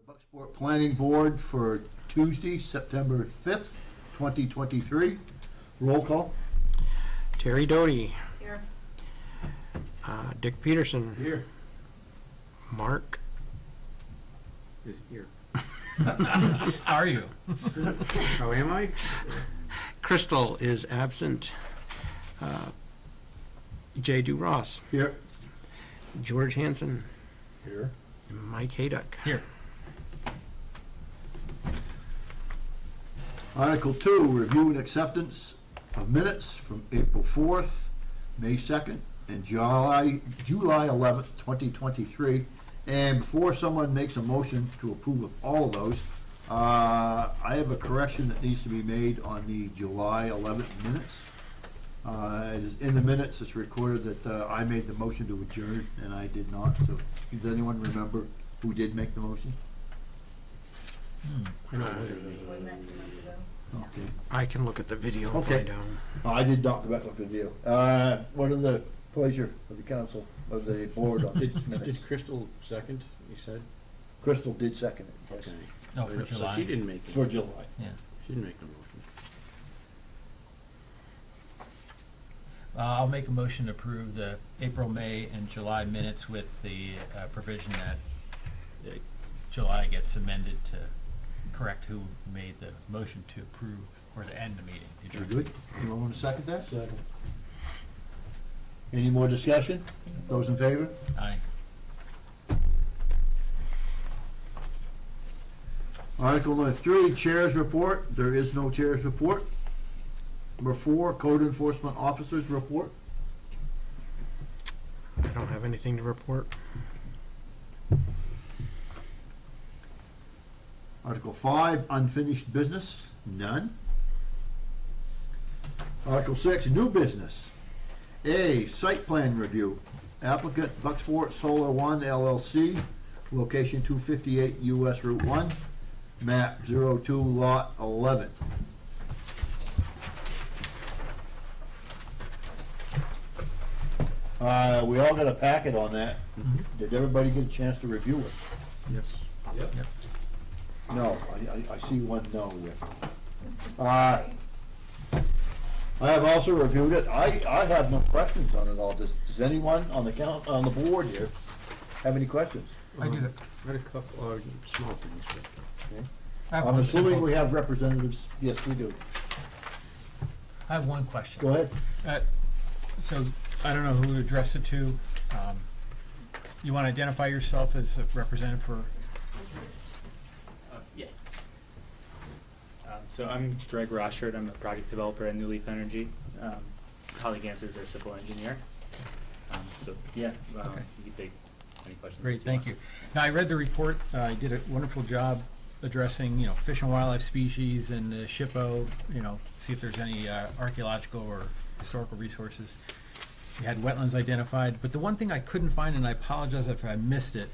Bucksport Planning Board for Tuesday, September 5th, 2023. Roll call. Terry Doty. Here. Dick Peterson. Here. Mark. Is here. How are you? How am I? Crystal is absent. Jay DuRoss. Here. George Hansen. Here. And Mike Hayduck. Here. Article 2, review and acceptance of minutes from April 4th, May 2nd, and July 11th, 2023. And before someone makes a motion to approve of all of those, I have a correction that needs to be made on the July 11th minutes. In the minutes, it's recorded that I made the motion to adjourn, and I did not. So does anyone remember who did make the motion? I know what it is. Wasn't that 2 months ago? Okay. I can look at the video and Okay. find out. I did not go back and look at the video. What are the pleasure of the council, of the board on Did minutes? Crystal second, you said? Crystal did second it, yes. Okay. No, for So July. she didn't make it. For July. Yeah. She didn't make the motion. I'll make a motion to approve the April, May, and July minutes with the provision that July gets amended to correct who made the motion to approve or to end the meeting. Very good. Anyone want to second that? Second. Any more discussion? Those in favor? Aye. Article number 3, Chair's Report. There is no Chair's Report. Number 4, Code Enforcement Officer's Report. I don't have anything to report. Article 5, Unfinished Business. None. Article 6, New Business. A, Site Plan Review. Applicant Bucksport Solar One LLC, location 258 US Route 1, map 02, lot 11. We all got a packet on that. Did everybody get a chance to review it? Yes. Yep. No, I see one no there. I have also reviewed it. I have no questions on it all. Does anyone on the board here have any questions? I do. I had a couple of small things, but I have I'm one assuming simple- we have representatives. Yes, we do. I have one question. Go ahead. So I don't know who to address it to. You want to identify yourself as a representative for? Yeah. So I'm Greg Rochard. I'm a project developer at New Leaf Energy. Holly Ganser is our civil engineer. So yeah, Okay. you can take any questions. Great, if thank you. Now, I read the report. You did a wonderful job addressing, fish and wildlife species and the SHPO, see if there's any archaeological or historical resources. You had wetlands identified, but the one thing I couldn't find, and I apologize if I missed it,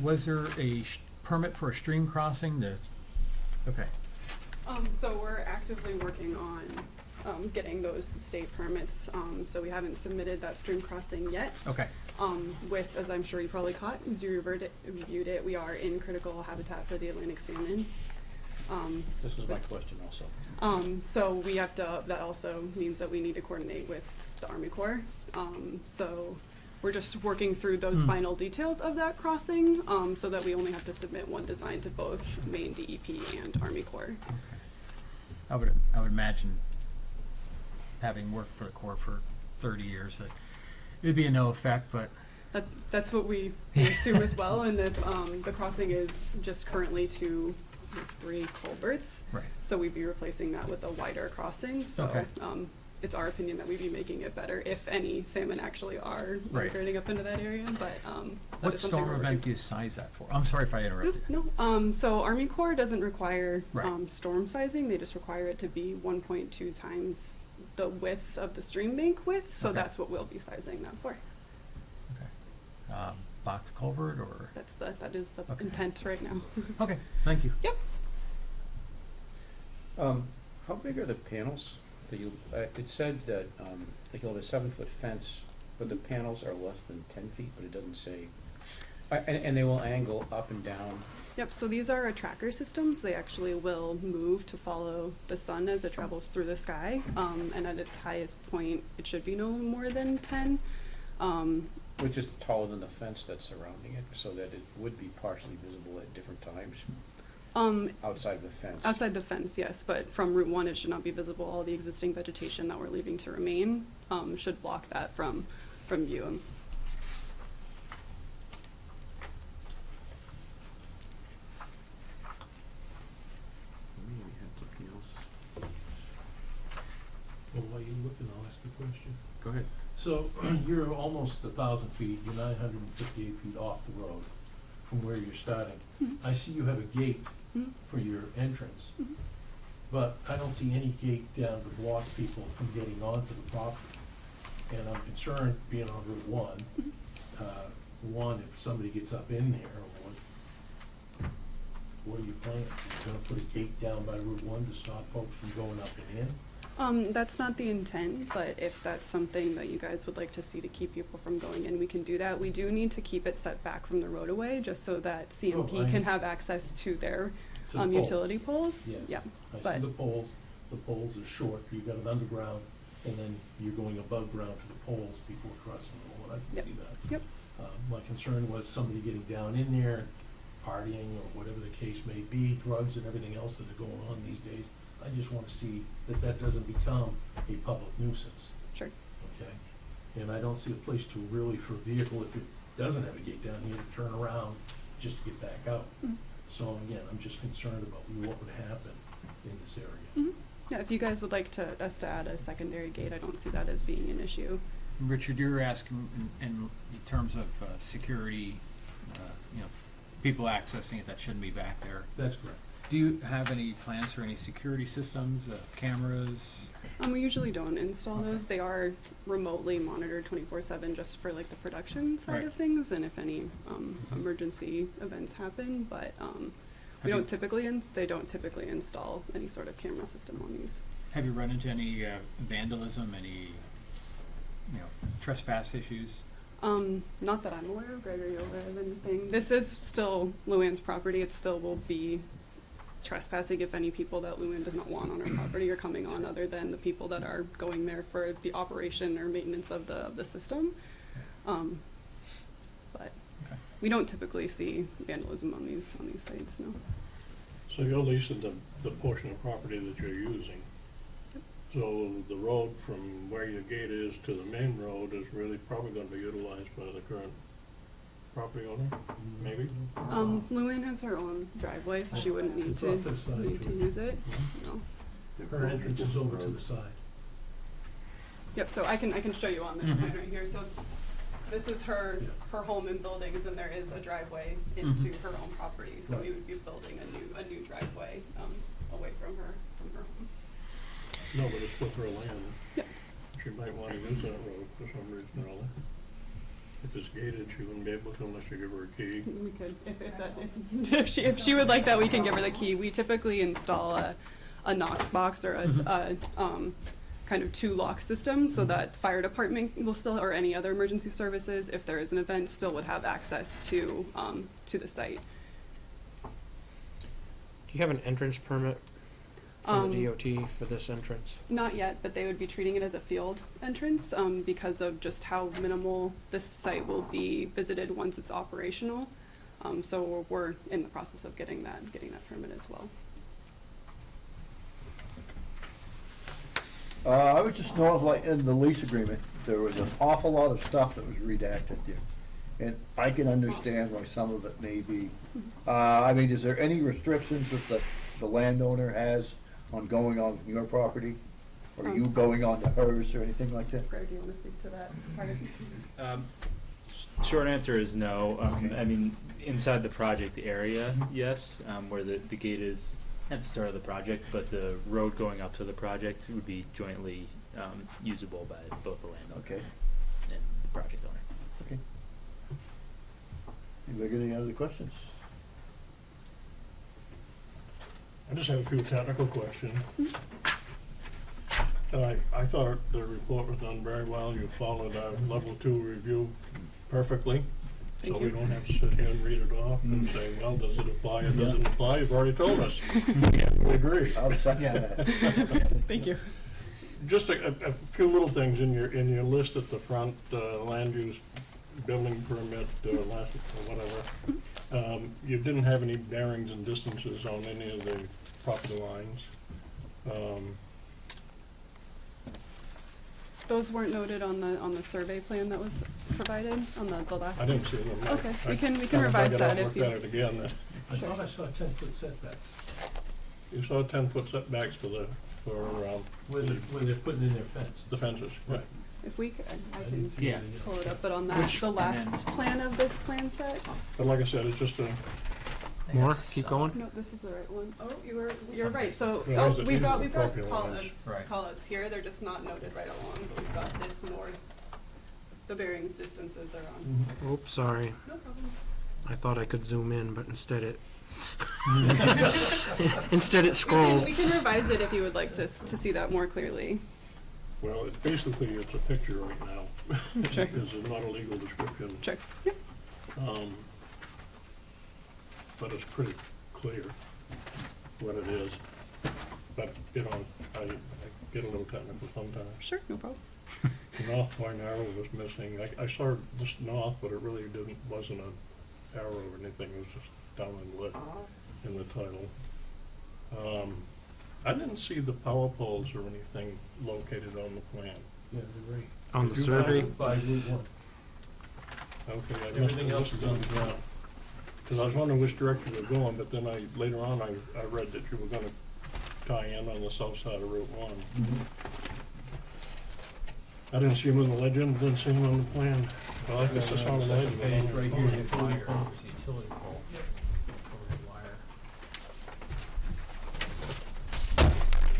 was there a permit for a stream crossing? Okay, So we're actively working on getting those state permits. So we haven't submitted that stream crossing yet. okay, With, as I'm sure you probably caught, as you reviewed it, we are in critical habitat for the Atlantic salmon. this was my question also. So we have to, that also means that we need to coordinate with the Army Corps. So we're just working through those final details of that crossing, so that we only have to submit one design to both Maine DEP and Army Corps. I would imagine, having worked for the Corps for 30 years, that it would be a no effect, but That's what we assume as well, and that the crossing is just currently to 3 culverts. right. So we'd be replacing that with a wider crossing. So Okay. it's our opinion that we'd be making it better if any salmon actually are Right. migrating up into that area. But that What is something storm we're event do working- you size that for? I'm sorry if I interrupted. No. So Army Corps doesn't require Right. storm sizing. They just require it to be 1.2 times the width of the stream bank width. So Okay. that's what we'll be sizing that for. Box culvert or? That is the Okay. intent right now. Okay, thank you. Yep. How big are the panels that you, it said that, that you'll have a 7-foot fence, but the panels are less than 10 feet, but it doesn't say, and they will angle up and down Yep, so these are tracker systems. They actually will move to follow the sun as it travels through the sky. And at its highest point, it should be no more than 10. Which is taller than the fence that's surrounding it, so that it would be partially visible at different times outside the fence. Outside the fence, yes, but from Route 1, it should not be visible. All the existing vegetation that we're leaving to remain should block that from view. Well, while you're looking, I'll ask you a question. Go ahead. So you're almost 1,000 feet, you're 958 feet off the road from where you're starting. Mhm. I see you have a gate Mhm. for your entrance, Mhm. but I don't see any gate down to block people from getting onto the property. And I'm concerned, being on Route 1, one, if somebody gets up in there, what are you planning? You're gonna put a gate down by Route 1 to stop folks from going up and in? That's not the intent, but if that's something that you guys would like to see to keep people from going in, we can do that. We do need to keep it set back from the roadway, just so that CMP Oh, I- can have access to their To the pole. utility poles. Yeah. Yeah, I but- see the poles are short, you got it underground, and then you're going above ground to the poles before crossing the road, I Yep. can see that. Yep. My concern was somebody getting down in there, partying, or whatever the case may be, drugs and everything else that are going on these days. I just wanna see that that doesn't become a public nuisance, Sure. okay? And I don't see a place to really, for a vehicle, if it doesn't have a gate down here, to turn around just to get back out. Mhm. So again, I'm just concerned about what would happen in this area. Mhm. Yeah, if you guys would like us to add a secondary gate, I don't see that as being an issue. Richard, you're asking in terms of security, people accessing it that shouldn't be back there. That's correct. Do you have any plans for any security systems, cameras? We usually don't install Okay. those. They are remotely monitored 24/7 just for like the production side Right. of things and if any emergency events happen, but Have you- they don't typically install any sort of camera system on these. Have you run into any vandalism, any, trespass issues? Not that I'm aware of. Greg, are you aware of anything? This is still Luann's property. It still will be trespassing if any people that Luann does not want on her property are coming on other than the people that are going there for the operation or maintenance of the system. But Okay. we don't typically see vandalism on these sites, no. So you're leasing the portion of property that you're using. So the road from where your gate is to the main road is really probably gonna be utilized by the current property owner, maybe? Luann has her own driveway, so she wouldn't need It's to off this side, use it. No. Her entrance is over to the side. Yep, so I can show you on this Mhm. plan right here. So this is her Yeah. her home and buildings, and there is a driveway into her own property. So we would be building a new driveway away from her home. No, but it's with her land. Yep. She might wanna use that road for some reason or other. If it's gated, she wouldn't be able to unless you give her a key. We could, if she would like that, we can give her the key. We typically install a Knox box or a kind of two lock system so that fire department will still, or any other emergency services, if there is an event, still would have access to the site. Do you have an entrance permit from the Um, DOT for this entrance? Not yet, but they would be treating it as a field entrance because of just how minimal this site will be visited once it's operational. So we're in the process of getting that permit as well. I was just noticed, like, in the lease agreement, there was an awful lot of stuff that was redacted there. And I can understand why some of it may be, I mean, is there any restrictions that the landowner has on going on your property? Or you going on to hers or anything like that? Greg, do you want to speak to that part? Short answer is no. Okay. I mean, inside the project area, yes, where the gate is at the start of the project, but the road going up to the project would be jointly usable by both the landowner Okay, and the project owner. okay. Anybody got any other questions? I just have a few technical questions. I thought the report was done very well. You followed our level 2 review perfectly. Thank So we you. don't have to sit here and read it off and say, well, does it apply, it doesn't apply, you've already told us. We agree. I'll second that. Thank you. Just a few little things in your list at the front, land use, building permit, last, whatever. You didn't have any bearings and distances on any of the property lines. Those weren't noted on the survey plan that was provided on the last. I didn't see them. Okay, we can I revise dug it out that and if looked you. at it again. I thought I saw 10-foot setbacks You saw 10-foot setbacks for where they're putting in their fence. the fences, right? If we could, I I can didn't see Yeah. anything pull else. it up, but on Which- the last plan of this plan set. But like I said, it's just a, More? Keep going? No, this is the right one. Oh, you're right. So, Yeah, oh, these we've got are property call-outs, Right. call-outs here. They're just not noted right along, but we've got this north. The bearings distances are on. Oops, sorry. No problem. I thought I could zoom in, but instead it scrolled. We can revise it if you would like to see that more clearly. well, it's basically, it's a picture right now. Sure. This is not a legal description. Sure. Yep. But it's pretty clear what it is. But, you know, I get a little technical sometimes. Sure. No problem. The north point arrow was missing. I saw this north, but it really wasn't an arrow or anything. It was just down in the title. I didn't see the power poles or anything located on the plan. Yeah, they're right. On the Did you survey, By Route 1. Okay, I must Everything have else is listed on the ground. because I was wondering which direction you're going, but then later on I read that you were gonna tie in on the south side of Route 1. I didn't see him in the legend, didn't see him on the plan. Well, I guess I saw the legend. but I don't Right recall here, it. utility pole. Utility pole. Over the wire.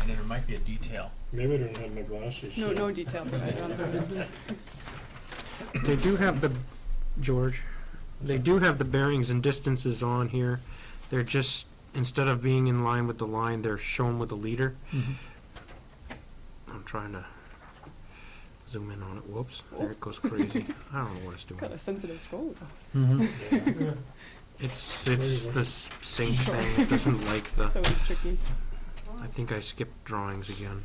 And then there might be a detail. Maybe I didn't have my glasses. No, so- no detail provided on the. they do have the, George, they do have the bearings and distances on here. They're just, instead of being in line with the line, they're shown with a leader. I'm trying to zoom in on it. Whoops, there it goes crazy. I don't know what it's Got doing. a sensitive scroll. Yeah. It's this sync thing. It doesn't like the. It's always tricky. I think I skipped drawings again.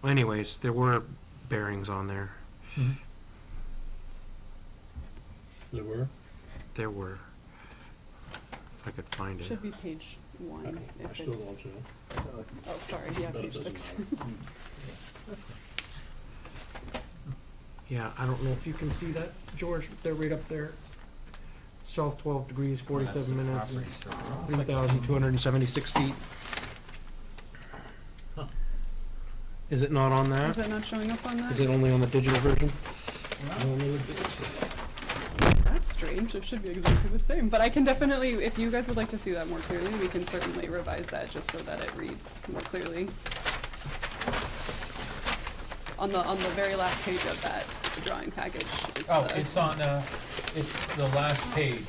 Anyways, there were bearings on there. There were? There were. If I could find it. Should be page 1 I if still it's. don't see it. Oh, sorry. Yeah, But it page doesn't 6. matter. Yeah, I don't know if you can see that, George. They're right up there. South 12 degrees, 47 minutes, 3,276 feet. Is it not on Is that? that not showing up on that? Is it only on the digital version? That's strange. It should be exactly the same. But I can definitely, if you guys would like to see that more clearly, we can certainly revise that just so that it reads more clearly. On the very last page of that drawing package is Oh, the, it's on, it's the last page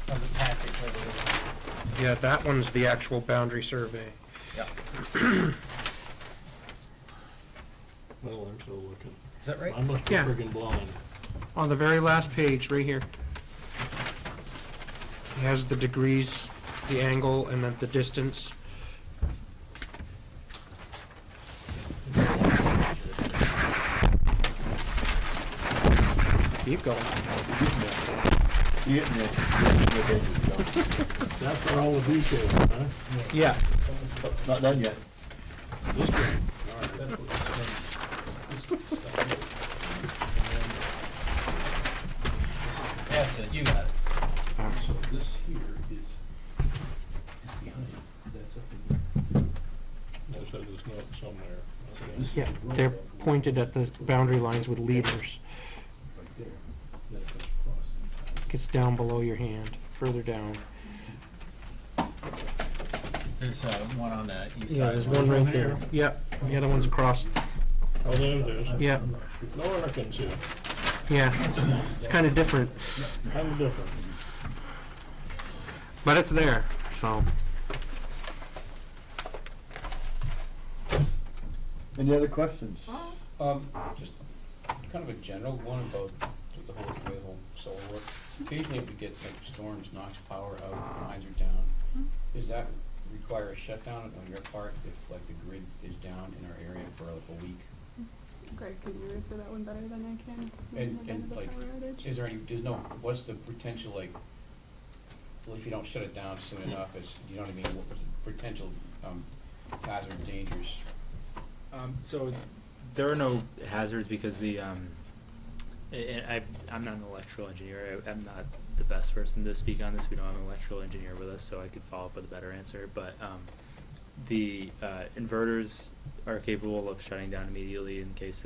of the package, I believe. Yeah, that one's the actual boundary survey. Well, I'm still looking. Is that right? I must be Yeah. friggin' blind. On the very last page, right here. It has the degrees, the angle, and then the distance. Keep going. That's for all the details, huh? Yeah. Not done yet. This one. That's it, you got it. So this here is behind, that's up in, It says it's not somewhere. so Okay. this is Yeah, the road they're off the pointed at the boundary lines with leaders. right there. That goes across. Gets down below your hand, further down. There's one on the east side. Yeah, there's one right there. Yep, the other one's crossed. Oh, there it is. Yeah, I'm not sure. No one can see it. yeah, it's kind of different, Kind of different. but it's there, so. Any other questions? Just kind of a general one about the whole solar work. Occasionally we get like storms, knocks power out, lines are down. Does that require a shutdown on your part if like the grid is down in our area for like a week? Greg, can you answer that one better than I can? And The like, power outage? is there any, what's the potential like, well, if you don't shut it down soon enough, you know what I mean, what was the potential, hazard, dangers? So there are no hazards because I'm not an electrical engineer. I'm not the best person to speak on this. We don't have an electrical engineer with us, so I could follow up with a better answer. But the inverters are capable of shutting down immediately in case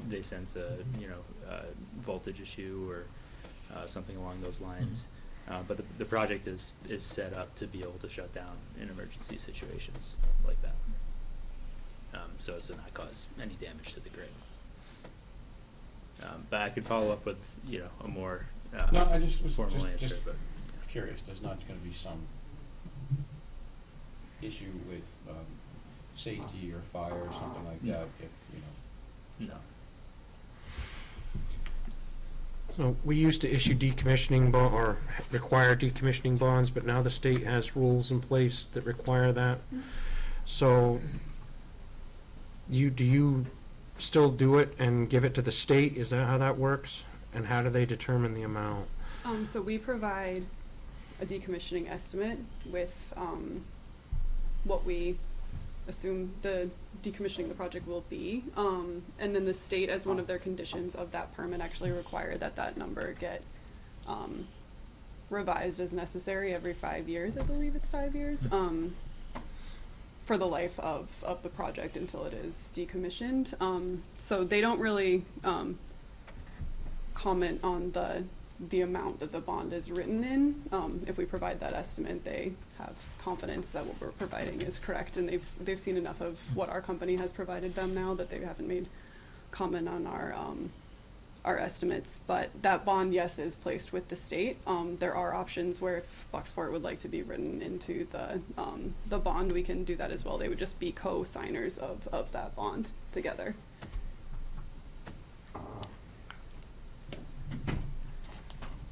they sense a voltage issue or something along those lines. But the project is set up to be able to shut down in emergency situations like that. So as to not cause any damage to the grid. But I could follow up with, a more No, I just was formal just answer, but curious, there's not gonna be some issue with, safety or fire or something like that if, no. So we used to issue decommissioning or require decommissioning bonds, but now the state has rules in place that require that. So do you still do it and give it to the state? Is that how that works? And how do they determine the amount? So we provide a decommissioning estimate with what we assume the decommissioning the project will be. And then the state, as one of their conditions of that permit, actually require that number get revised as necessary every 5 years. I believe it's 5 years. For the life of the project until it is decommissioned. So they don't really comment on the amount that the bond is written in. If we provide that estimate, they have confidence that what we're providing is correct, and they've seen enough of what our company has provided them now that they haven't made comment on our estimates. But that bond, yes, is placed with the state. There are options where if Bucksport would like to be written into the bond, we can do that as well. They would just be co-signers of that bond together.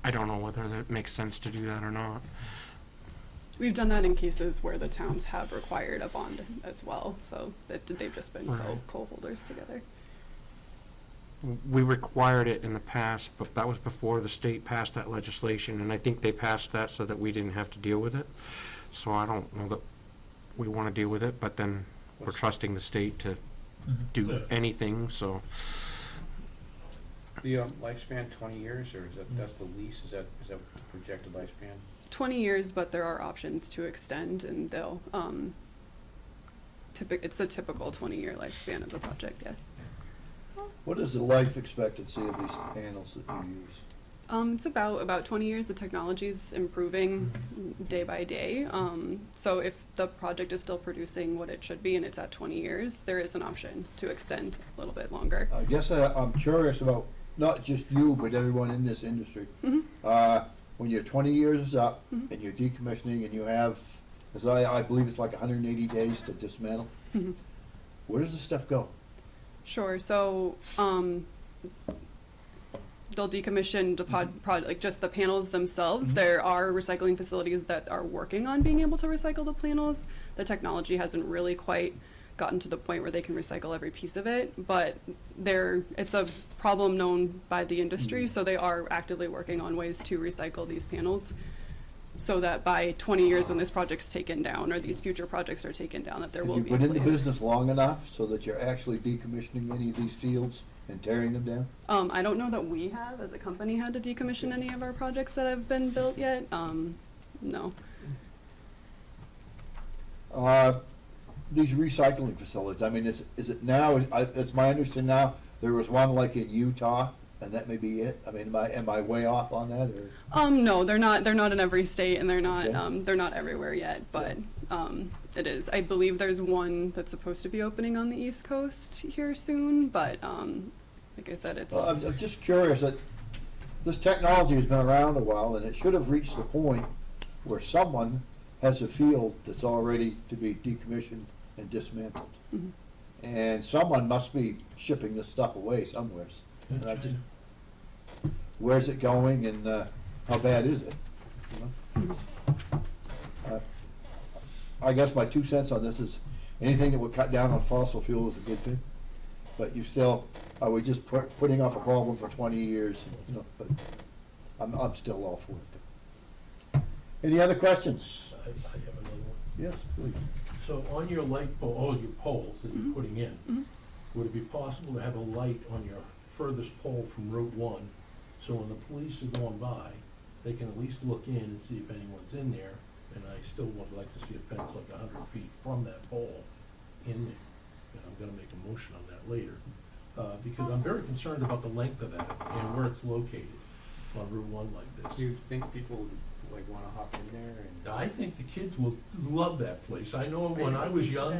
I don't know whether that makes sense to do that or not. We've done that in cases where the towns have required a bond as well, so they've just been Right. co-holders together. We required it in the past, but that was before the state passed that legislation, and I think they passed that so that we didn't have to deal with it. So I don't know that we want to deal with it, but then we're trusting the state to do anything, so. The lifespan 20 years, or that's the lease? Is that the projected lifespan? 20 years, but there are options to extend, and they'll it's a typical 20-year lifespan of the project. Yes. What is the life expectancy of these panels that you use? It's about 20 years. The technology's improving day by day. So if the project is still producing what it should be and it's at 20 years, there is an option to extend a little bit longer. I guess I'm curious about not just you, but everyone in this industry. When your 20 years is up and you're decommissioning and you have, as I believe it's like 180 days to dismantle, where does this stuff go? Sure. So they'll decommission the like just the panels themselves. There are recycling facilities that are working on being able to recycle the panels. The technology hasn't really quite gotten to the point where they can recycle every piece of it, but it's a problem known by the industry, so they are actively working on ways to recycle these panels so that by 20 years when this project's taken down or these future projects are taken down, that there will be a Have you been in the place. business long enough so that you're actually decommissioning any of these fields and tearing them down? I don't know that we have, as a company, had to decommission any of our projects that have been built yet. No. These recycling facilities, I mean, is it now, it's my understanding now, there was one like in Utah, and that may be it? I mean, am I way off on that, or? No, they're not in every state, and they're not, Okay. they're not everywhere yet, but, it is. I believe there's one that's supposed to be opening on the East Coast here soon, but, like I said, it's. Well, I'm just curious, that this technology has been around a while, and it should have reached the point where someone has a field that's already to be decommissioned and dismantled. Mhm. And someone must be shipping this stuff away somewhere. And I just, where's it going and, how bad is it? You know? I guess my 2 cents on this is, anything that would cut down on fossil fuel is a good thing. But you still, are we just putting off a problem for 20 years, you know, but I'm still all for it. Any other questions? I have another one. Yes, please. So on your light pole, all your poles that you're putting in, would it be possible to have a light on your furthest pole from Route 1? So when the police are going by, they can at least look in and see if anyone's in there. And I still would like to see a fence like 100 feet from that pole in there. And I'm gonna make a motion on that later, because I'm very concerned about the length of that and where it's located on Route 1 like this. Do you think people would like wanna hop in there and? I think the kids will love that place. I know when I was young,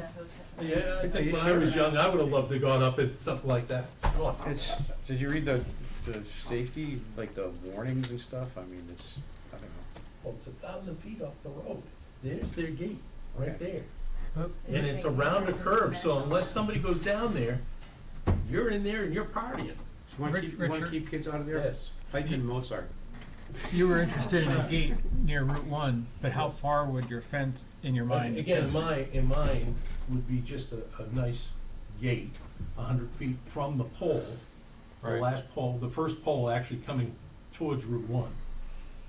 yeah, I Are think you when I sure? was young, I would have loved to gone up at something like that. Come on. It's, did you read the safety, like the warnings and stuff? I mean, it's, I don't know. Well, it's 1,000 feet off the road. There's their gate, right Okay. there. And it's around a curve, so unless somebody goes down there, you're in there and you're partying. You wanna Richard? keep kids out of there? Yes. Pike and Mozart. You were interested in a gate near Route 1, but how far would your fence, in your mind? Again, fence be? in mine would be just a nice gate, 100 feet from the pole. The Right. last pole, the first pole actually coming towards Route 1.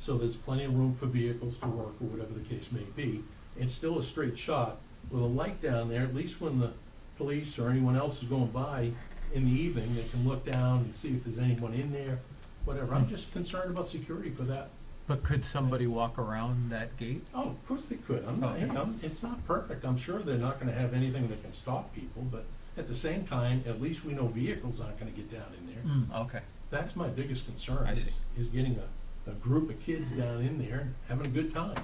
So there's plenty of room for vehicles to work or whatever the case may be. It's still a straight shot with a light down there, at least when the police or anyone else is going by in the evening, they can look down and see if there's anyone in there, whatever. I'm just concerned about security for that. But could somebody walk around that gate? Oh, of course they could. I'm not, Okay. it's not perfect. I'm sure they're not gonna have anything that can stop people, but at the same time, at least we know vehicles aren't gonna get down in there. Okay. That's my biggest concern, I see. is getting a group of kids down in there and having a good time.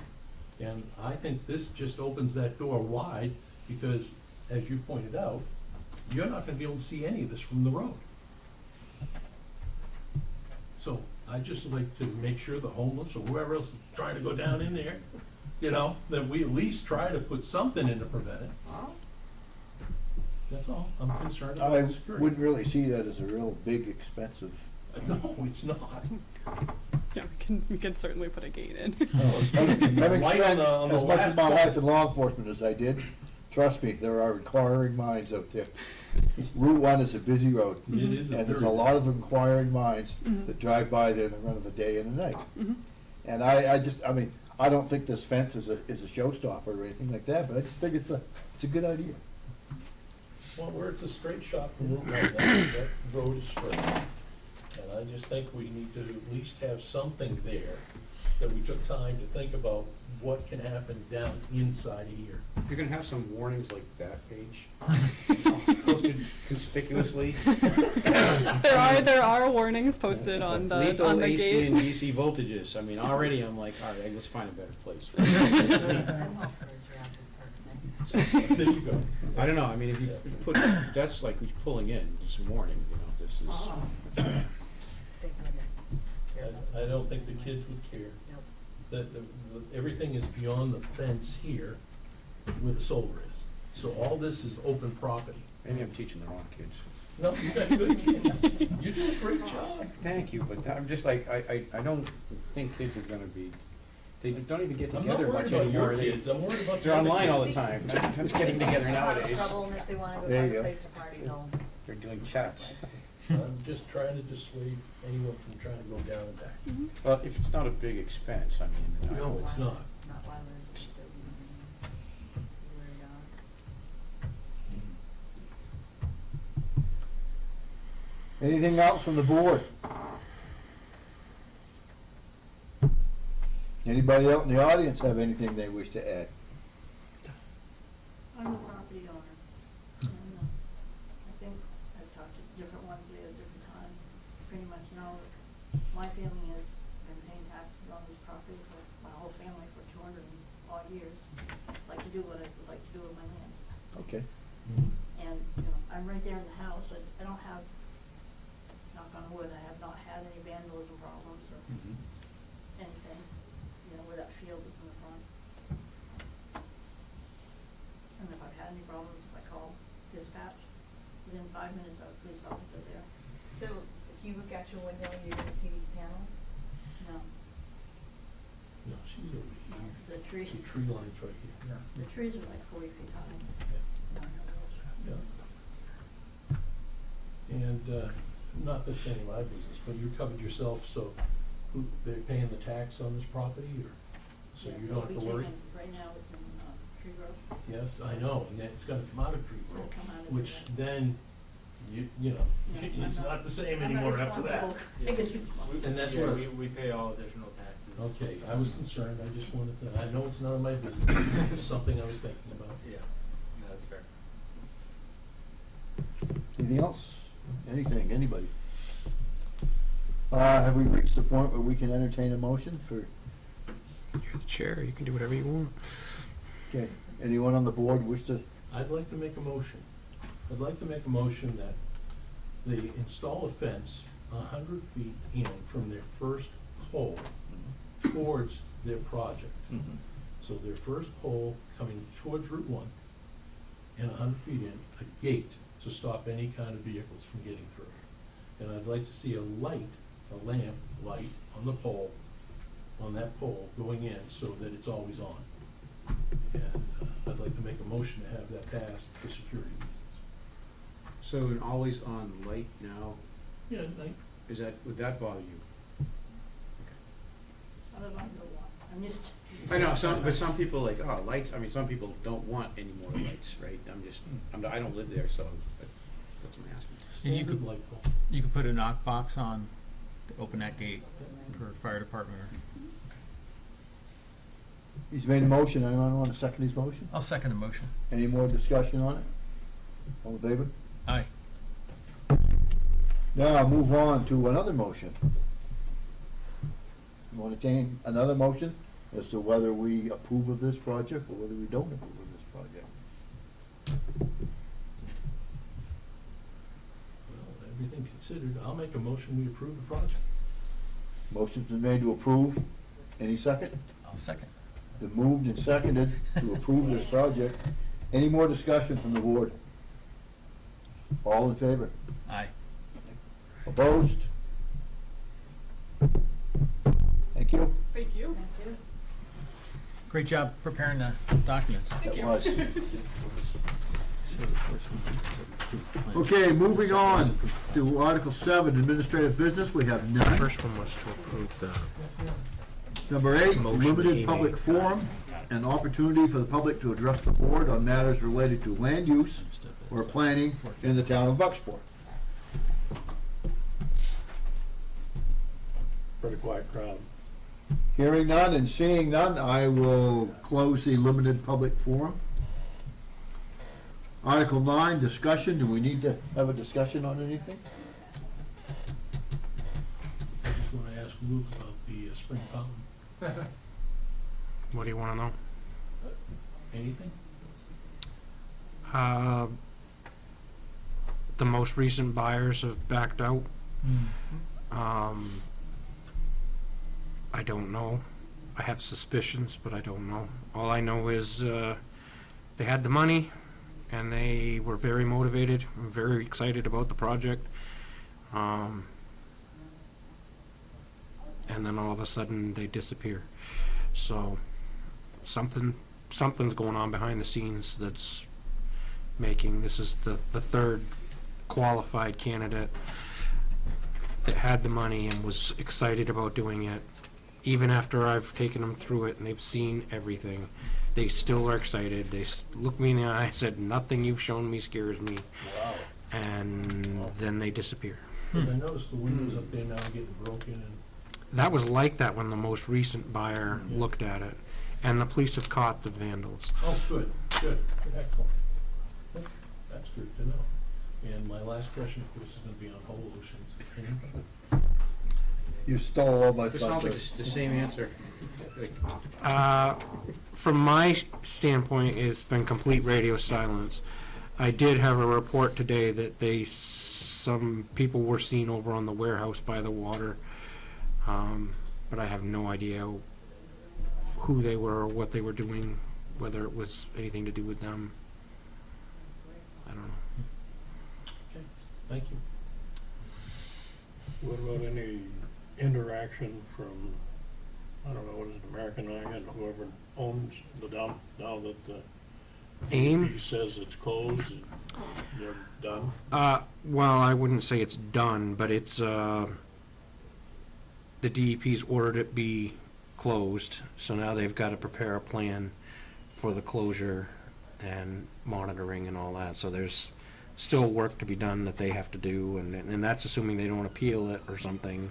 And I think this just opens that door wide, because, as you pointed out, you're not gonna be able to see any of this from the road. So I just like to make sure the homeless or whoever else is trying to go down in there, you know, that we at least try to put something in to prevent it. That's all. I'm concerned I about security. wouldn't really see that as a real big, expensive. No, it's not. Yeah, we can certainly put a gate in. Having Light spent on the as much last of my pole. life in law enforcement as I did, trust me, there are inquiring minds out there. Route 1 is a busy road. It is a And there's a very- lot of inquiring minds that drive by there in the run of the day and the night. And I mean, I don't think this fence is a showstopper or anything like that, but I just think it's a good idea. Well, where it's a straight shot from Route 1, that road is straight. And I just think we need to at least have something there that we took time to think about what can happen down inside of here. You're gonna have some warnings like that page, posted conspicuously. There are warnings posted on the Lethal AC gate. and DC voltages. I mean, already I'm like, all right, let's find a better place. There you go. I don't know, I mean, if you put, that's like pulling in, just warning, you know, this is. I don't think the kids would care. Everything is beyond the fence here where the solar is. So all this is open property. Maybe I'm teaching the wrong kids. No, you got good kids. You do a great job. Thank you, but I'm just like, I don't think kids are gonna be, they don't even get I'm not together worried much about anymore. your They- kids, I'm worried about the They're other online all the kids. time, that's getting together nowadays. Trouble, and if they wanna go There find you a go. place to party, they'll. They're doing chats. I'm just trying to dissuade anyone from trying to go down and back. Well, if it's not a big expense, I mean. No, it's not. Not while they're still using where Anything else from the board? Anybody out in the audience have anything they wish to add? I'm the property owner. And, I think I've talked to different ones there at different times, pretty much know that my family has been paying taxes on this property for my whole family for 200 and odd years. Like to do what I would like to do with my land. Okay. And, you know, I'm right there in the house. I don't have, knock on wood, I have not had any vandalism problems or anything, you know, where that field is in the front. And if I've had any problems, if I call dispatch, within 5 minutes I have a police officer there. So if you look out your window, you're gonna see these panels? No, No, she's over here. the tree, The tree line's right here. the trees are like 40 feet high. Yeah. And, not that it's any of my business, but you covered yourself, so they're paying the tax on this property, or, so Yeah, you don't have to worry? Right now, it's in, tree growth, Yes, I know, and it's gonna come out of tree it's gonna growth, come out of. which the- then, you know, Yeah, it's I'm not the same I'm not anymore after that. responsible. Biggest responsible. And that's Yeah, what- we pay all additional taxes. Okay, I was concerned, I just wanted to, I know it's none of my business, it's something I was thinking about. Yeah, no, that's fair. Anything else? Anything, anybody? Have we reached the point where we can entertain a motion for, You're the chair, you can do whatever you want. okay, anyone on the board wish to? I'd like to make a motion. I'd like to make a motion that they install a fence 100 feet in from their first pole towards their project. So their first pole coming towards Route 1 and 100 feet in, a gate to stop any kind of vehicles from getting through. And I'd like to see a light, a lamp light on the pole, on that pole going in so that it's always on. And I'd like to make a motion to have that passed for security reasons. So an always on light now, Yeah, would that bother you? I don't know what, I'm just. I know, but some people like, oh, lights, I mean, some people don't want any more lights, right? I don't live there, so that's what I'm asking. And you standard could- light pole. You could put a knock box on to open that gate for fire department or, He's made a motion, anyone want to second his motion? I'll second the motion. Any more discussion on it? All in favor? Aye. Now, I'll move on to another motion. You want to entertain another motion as to whether we approve of this project or whether we don't approve of this project? Well, everything considered, I'll make a motion, we approve the project. Motion's been made to approve. Any second? I'll second. Been moved and seconded to approve this project. Any more discussion from the board? All in favor? Aye. Opposed? Thank you. Thank you. Thank you. Great job preparing the documents. That was. Okay, moving on to Article 7, Administrative Business, we have The none. first one was to approve the, Number 8, Motion limited made. public forum, an opportunity for the public to address the board on matters related to land use or planning in the town of Bucksport. Pretty quiet crowd. Hearing none and seeing none, I will close the limited public forum. Article 9, discussion, do we need to have a discussion on anything? I just want to ask Luke about the spring fountain. what do you wanna know? Anything? The most recent buyers have backed out. I don't know. I have suspicions, but I don't know. All I know is, they had the money, and they were very motivated, and very excited about the project. And then all of a sudden, they disappear. So, something's going on behind the scenes that's making, this is the third qualified candidate that had the money and was excited about doing it. Even after I've taken them through it and they've seen everything, they still are excited. They look me in the eye and said, nothing you've shown me scares me. Wow. And then they disappear. Because I noticed the windows up there now are getting broken and, That was like that when the most recent buyer Yeah. looked at it. And the police have caught the vandals. oh, good, excellent. That's good to know. And my last question, of course, is going to be on Whole Oceans. Anything? You stole all my It sounds like thunder. the same answer. Like, From my standpoint, it's been complete radio silence. I did have a report today that some people were seen over on the warehouse by the water, but I have no idea who they were or what they were doing, whether it was anything to do with them. I don't know. Okay, thank you. What about any interaction from, I don't know, what is it, American Iron, whoever owns the dump, now that the AIM? DEP says it's closed, they're done? Well, I wouldn't say it's done, but it's, the DEP's ordered it be closed, so now they've got to prepare a plan for the closure and monitoring and all that, so there's still work to be done that they have to do, and that's assuming they don't appeal it or something,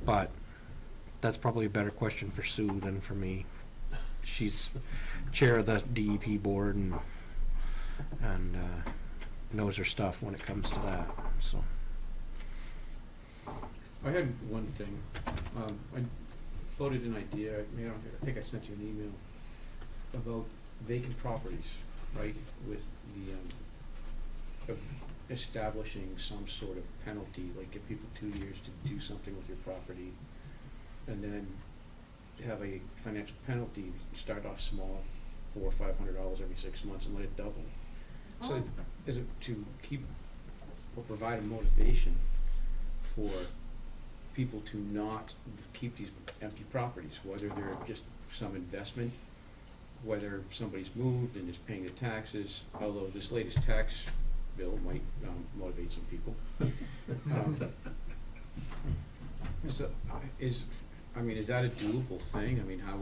but that's probably a better question for Sue than for me. She's chair of the DEP board and knows her stuff when it comes to that, so. I had one thing. I floated an idea, I think I sent you an email about vacant properties, right? With the, of establishing some sort of penalty, like give people 2 years to do something with your property, and then have a financial penalty, start off small, $400 or $500 every 6 months, and let it double. So is it to keep or provide a motivation for people to not keep these empty properties, whether they're just some investment, whether somebody's moved and is paying the taxes, although this latest tax bill might motivate some people. So is that a doable thing? I mean, how,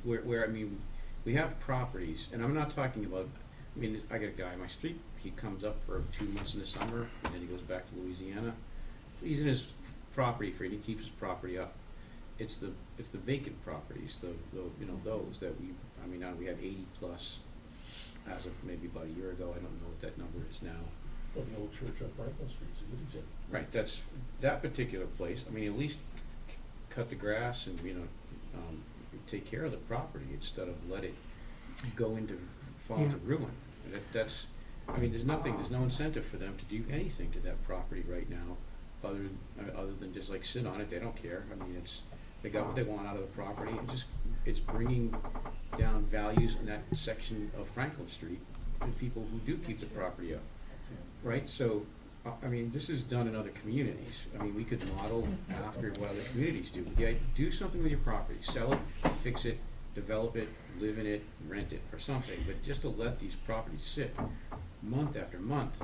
where, I mean, we have properties, and I'm not talking about, I mean, I got a guy on my street, he comes up for 2 months in the summer, and then he goes back to Louisiana. He's in his property for, he keeps his property up. It's the vacant properties, the you know, those that we, I mean, now we have 80 plus as of maybe about a year ago. I don't know what that number is now. Well, the old church on Franklin Street's a good example. Right, that's, that particular place, I mean, at least cut the grass and, you know, take care of the property instead of let it go into, fall into ruin. That's, I mean, there's no incentive for them to do anything to that property right now, other than just like sit on it. They don't care. I mean, they got what they want out of the property. It's bringing down values in that section of Franklin Street to people who do keep the property up, right? So, I mean, this is done in other communities. I mean, we could model after what other communities do. Yeah, do something with your property, sell it, fix it, develop it, live in it, rent it, or something. But just to let these properties sit month after month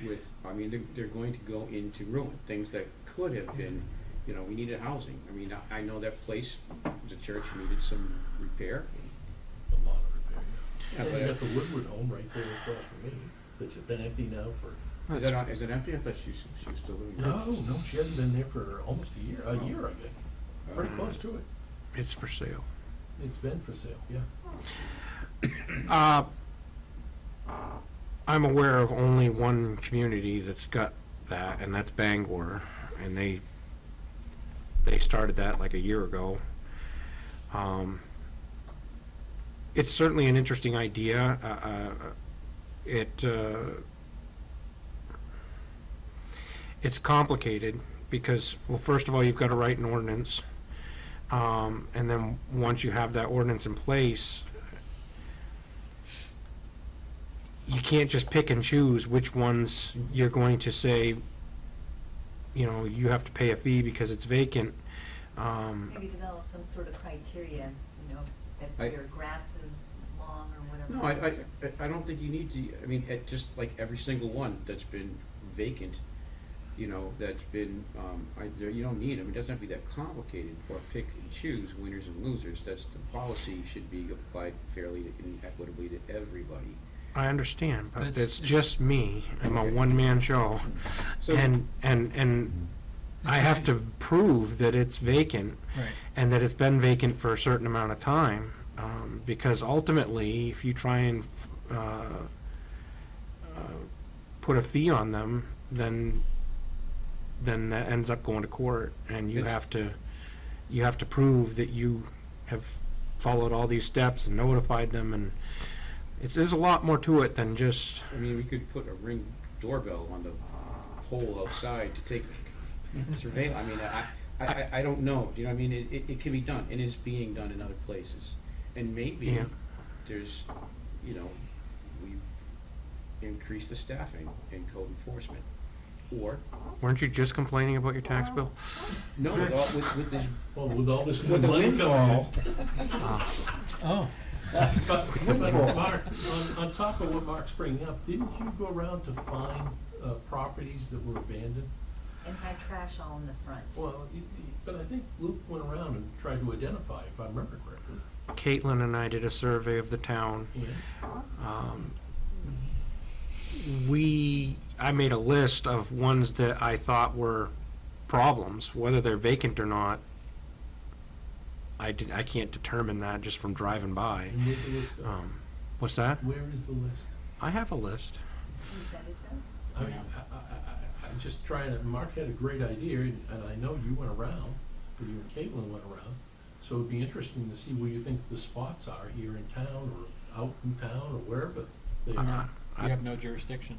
with, I mean, they're going to go into ruin. Things that could have been, you know, we needed housing. I mean, I know that place, the church needed some repair. A lot of repair. Yeah, Well, but, you got the Woodward home right there across from me, that's been empty now for, is it empty? I thought she was still living there. no, she hasn't been there for almost a year, I think. Pretty close to it. It's for sale. It's been for sale, yeah. I'm aware of only one community that's got that, and that's Bangor, and they started that like a year ago. It's certainly an interesting idea. It's complicated because, well, first of all, you've got to write an ordinance, and then once you have that ordinance in place, you can't just pick and choose which ones you're going to say, you know, you have to pay a fee because it's vacant. Maybe develop some sort of criteria, you know, I- that your grass is long or whatever. No, I don't think you need to, I mean, just like every single one that's been vacant, you know, that's been, you don't need, I mean, it doesn't have to be that complicated, or pick and choose winners and losers. That's, the policy should be applied fairly and equitably to everybody. I understand, But but it's- it's just me. I'm a one-man show, So, and I have to prove that it's vacant Right. and that it's been vacant for a certain amount of time, because ultimately, if you try and put a fee on them, then that ends up going to court, and you It's- have to prove that you have followed all these steps and notified them, and there's a lot more to it than just. I mean, we could put a Ring doorbell on the pole outside to take surveillance. I mean, I don't know, you know what I mean? It can be done, and it's being done in other places. And maybe Yeah. there's, you know, we increase the staffing in code enforcement. Or, Weren't you just complaining about your tax bill? no, with the, Well, with all this new with the money coming windfall, in. Oh, But Mark, on top of what Mark's bringing up, didn't you go around to find properties that were abandoned? And had trash all in the front. Well, but I think Luke went around and tried to identify, if I remember correctly. Caitlin and I did a survey of the town. And I made a list of ones that I thought were problems, whether they're vacant or not. I can't determine that just from driving by. and where's the list go? What's that? Where is the list? I have a list. Can you send it to us? I mean, I'm just trying to, Mark had a great idea, and I know you went around, or you and Caitlin went around, so it'd be interesting to see where you think the spots are here in town, or out in town, or wherever they are. you have no jurisdiction.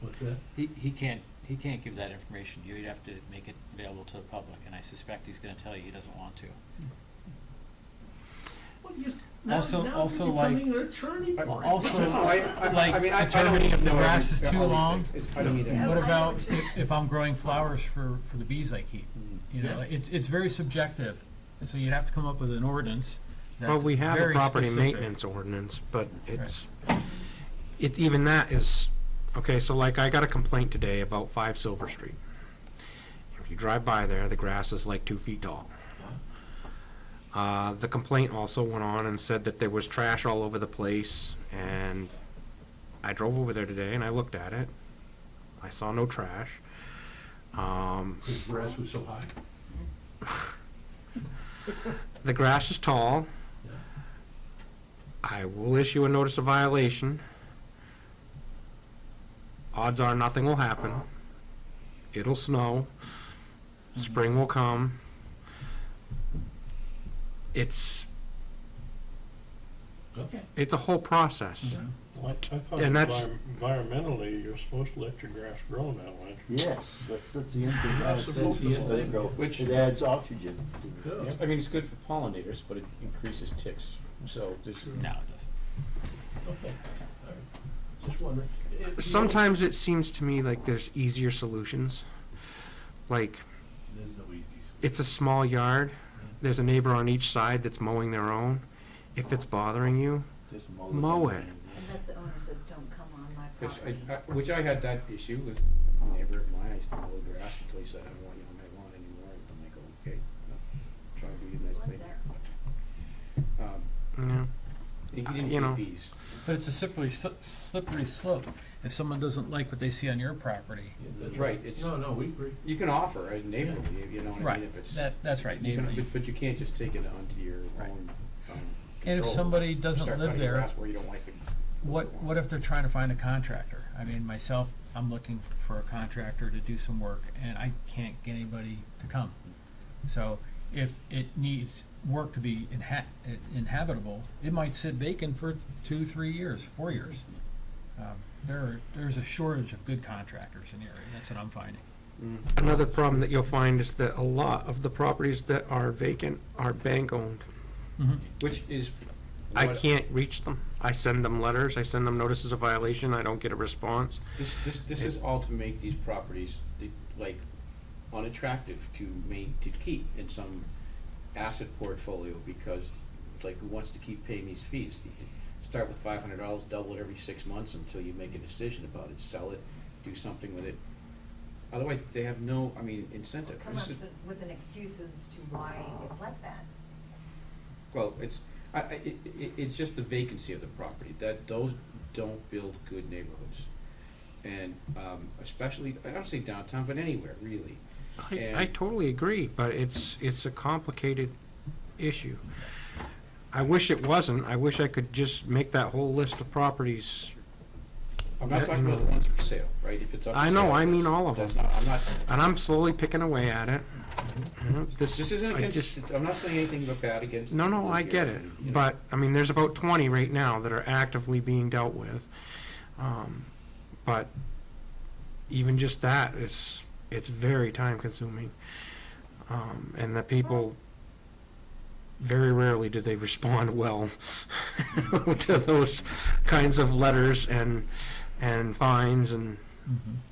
What's that? He can't give that information. You'd have to make it available to the public, and I suspect he's gonna tell you he doesn't want to. Well, yes, Also- now also you're like- becoming an attorney for it. Also, no, I like mean, I don't determining if the know grass is every- too all these long. things. I don't either. Yeah. What I know about what you- if I'm growing flowers for the bees I keep? You know, Yeah. it's very subjective, and so you'd have to come up with an ordinance that's Well, we have a very property specific. maintenance ordinance, but even that is, okay, so like I got a complaint today about 5 Silver Street. If you drive by there, the grass is like 2 feet tall. The complaint also went on and said that there was trash all over the place, and I drove over there today and I looked at it. I saw no trash. The grass was so high. The grass is tall. Yeah. I will issue a notice of violation. Odds are nothing will happen. It'll snow. Spring will come. It's Okay. a whole process. I thought And that's- environmentally, you're supposed to let your grass grow now, aren't you? Yes, that's the end thing. That's the end thing. Which- It adds oxygen. to the- Good. I mean, it's good for pollinators, but it increases ticks, so this. No, it doesn't. Okay. All right. Just wondering. Sometimes it seems to me like there's easier solutions. Like, There's no easy. it's a small yard. There's a neighbor on each side that's mowing their own. If it's bothering you, Just mow Mow the- it. Unless the owner says, don't come on my Which property. which I had that issue with a neighbor of mine. I used to mow the grass until he said, I don't want you on my lawn anymore. And I'm like, okay, I'll try to do you a nice Right thing. there. yeah. He didn't You know. get bees. But it's a slippery slope. If someone doesn't like what they see on your property, Yeah, that's Right, it's- No, we agree. You can offer a neighborly, you know what I right? mean, if it's. That's right. you can- Neighborly. But you can't just take it onto your Right. own, And if control. somebody doesn't Start live cutting there, grass where you don't like the. what if they're trying to find a contractor? I mean, myself, I'm looking for a contractor to do some work, and I can't get anybody to come. So if it needs work to be inhabitable, it might sit vacant for 2, 3 years, 4 years. There's a shortage of good contractors in the area. That's what I'm finding. Another problem that you'll find is that a lot of the properties that are vacant are bank-owned. Which is. I what- can't reach them. I send them letters, I send them notices of violation, I don't get a response. This is all to make these properties, like, unattractive to keep in some asset portfolio, because, like, who wants to keep paying these fees? You can start with $500, double it every 6 months until you make a decision about it, sell it, do something with it. Otherwise, they have no, incentive. Come up with an excuse as to why it's like that. Well, it's just the vacancy of the property, that those don't build good neighborhoods. And, especially, I don't say downtown, but anywhere, really. I And- totally agree, but it's a complicated issue. I wish it wasn't. I wish I could just make that whole list of properties. I'm not Yeah, talking you about the know. ones for sale, right? If it's up for I know, sale, I mean that's- all of that's them. not- I'm not, And I'm slowly picking away at it. You know, this isn't I against, I'm not saying anything but bad against. No, people no, I here, get it. you know. But, there's about 20 right now that are actively being dealt with. But even just that, it's very time consuming. And the people, very rarely do they respond well to those kinds of letters and fines and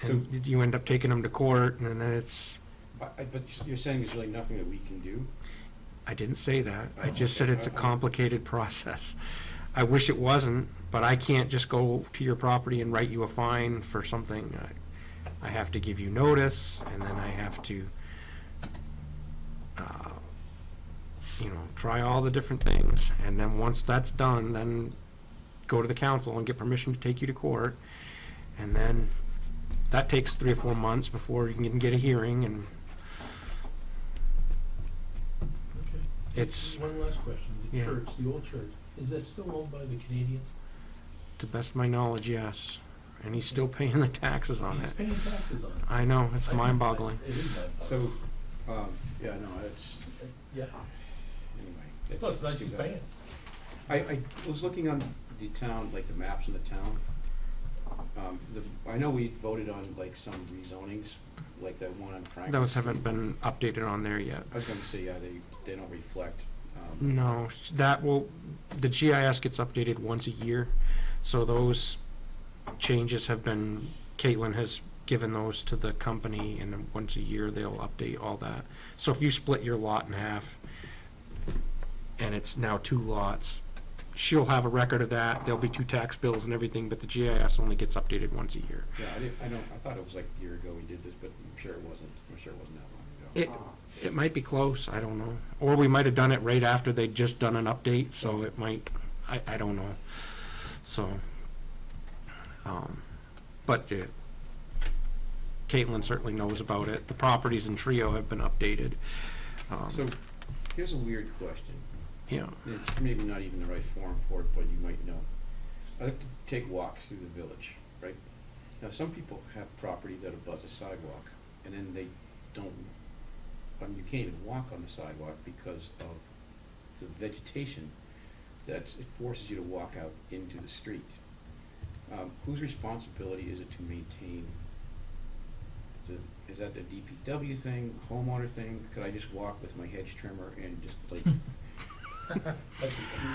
And you end up taking them to court, and then it's, But you're saying there's really nothing that we can do? I didn't say that. I Oh, just said okay. it's a complicated process. I wish it wasn't, but I can't just go to your property and write you a fine for something. I have to give you notice, and then I have to, try all the different things. And then once that's done, then go to the council and get permission to take you to court. And then that takes 3 or 4 months before you can get a hearing, and Okay. It's- One last question, the Yeah. church, the old church, is that still owned by the Canadians? to the best of my knowledge, yes. And he's still paying the taxes on He's it. paying taxes on it. I know, it's mind-boggling. It is mind-boggling. So, yeah, no, it's, Yeah, anyway. it's well, it's just nice he's too paying. bad. I was looking on the town, like the maps in the town. I know we voted on like some rezonings, like that one on Franklin. Those haven't been updated on there yet. I was gonna say, yeah, they don't reflect. No, the GIS gets updated once a year, so those changes have been, Caitlin has given those to the company, and then once a year they'll update all that. So if you split your lot in half, and it's now 2 lots, she'll have a record of that, there'll be 2 tax bills and everything, but the GIS only gets updated once a year. Yeah, I thought it was like a year ago we did this, but I'm sure it wasn't that long ago. It might be close, I don't know. Or we might have done it right after they'd just done an update, so it might, I don't know. So, but Caitlin certainly knows about it. The properties in Trio have been updated. So, here's a weird question. Yeah, It's maybe not even the right forum for it, but you might know. I like to take walks through the village, right? Now, some people have property that abuts a sidewalk, and then they don't, you can't even walk on the sidewalk because of the vegetation it forces you to walk out into the street. Whose responsibility is it to maintain is that a DPW thing, homeowner thing? Could I just walk with my hedge trimmer and just like, That's the key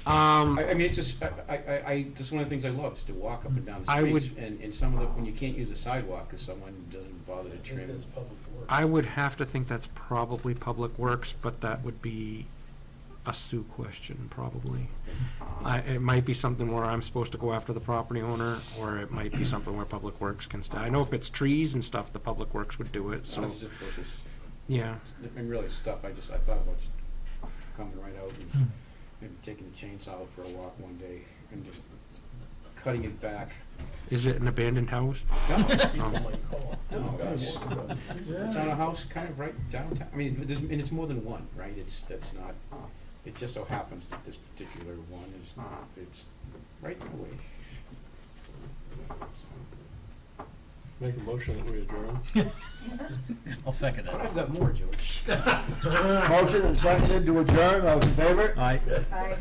on that. I mean, it's just, that's one of the things I love, is to walk up and down the I would- streets, and some of the, when you can't use the sidewalk, because someone doesn't bother to I think trim. that's public works. I would have to think that's probably Public Works, but that would be a Sue question, probably. It might be something where I'm supposed to go after the property owner, or it might be something where Public Works can stay. I know if it's trees and stuff, the Public Works would do it, So, so, it's just bushes. yeah. And really stuff, I thought about just coming right out and maybe taking the chainsaw for a walk one day and just cutting it back. Is it an abandoned house? No, People might call. no, it's on a house kind of right downtown. I mean, and it's more than one, right? That's not, it just so happens that this particular one is not, it's right away. Make a motion that we adjourn. I'll second But that. I've got more, George. Motion and seconded to adjourn, all in favor? Aye. I